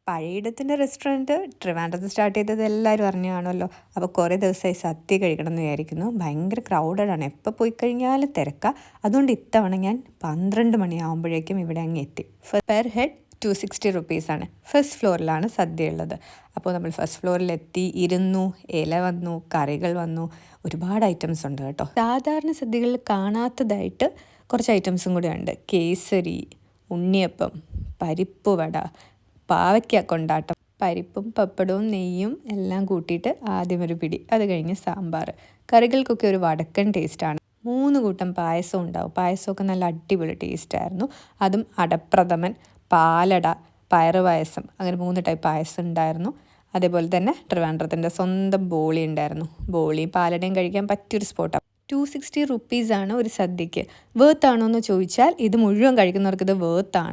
പഴയിടത്തിൻ്റെ restaurant ട്രിവാൻഡ്രത്ത് start ചെയ്തത് എല്ലാവരും അറിഞ്ഞു കാണുമല്ലോ. അപ്പോൾ കുറേ ദിവസമായി സദ്യ കഴിക്കണം എന്ന് വിചാരിക്കുന്നു. ഭയങ്കര ക്രൗഡഡാണ്, എപ്പോൾ പോയി കഴിഞ്ഞാലും തിരക്കാണ്. അതുകൊണ്ട് ഇത്തവണ ഞാൻ 12 മണിയാകുമ്പോഴേക്കും ഇവിടെ അങ്ങ് എത്തി. പെർ ഹെഡ് 260 റുപ്പീസാണ്. ഫസ്റ്റ് ഫ്ലോറിലാണ് സദ്യ ഉള്ളത്. അപ്പോൾ നമ്മൾ ഫസ്റ്റ് ഫ്ലോറിലെത്തി, ഇരുന്നു, ഇല വന്നു, കറികൾ വന്നു, ഒരുപാട് ഐറ്റംസ് ഉണ്ട് കേട്ടോ. സാധാരണ സദ്യകളിൽ കാണാത്തതായിട്ട് കുറച്ച് ഐറ്റംസും കൂടെ ഉണ്ട്. കേസരി, ഉണ്ണിയപ്പം, പരിപ്പ് വട, പാവയ്ക്ക കൊണ്ടാട്ടം, പരിപ്പും പപ്പടവും നെയ്യും എല്ലാം കൂട്ടിയിട്ട് ആദ്യം ഒരു പിടി, അത് കഴിഞ്ഞ് സാമ്പാർ. കറികൾക്കൊക്കെ ഒരു വടക്കൻ ടേസ്റ്റാണ്. 3 കൂട്ടം പായസം ഉണ്ടാവും. പായസമൊക്കെ നല്ല അടിപൊളി ടേസ്റ്റായിരുന്നു. അതും അടപ്രഥമൻ, പാലട, പയറുപായസം, അങ്ങനെ 3 ടൈപ്പ് പായസം ഉണ്ടായിരുന്നു. അതേപോലെ തന്നെ ട്രിവാൻഡ്രത്തിൻ്റെ സ്വന്തം ബോളി ഉണ്ടായിരുന്നു. ബോളിയും പാലടയും കഴിക്കാൻ പറ്റിയൊരു സ്പോട്ടാണ്. 260 റുപ്പീസാണ് ഒരു സദ്യക്ക്. വേർത്താണോ എന്ന് ചോദിച്ചാൽ ഇത് മുഴുവൻ കഴിക്കുന്നവർക്ക് ഇത് വേർത്താണ്.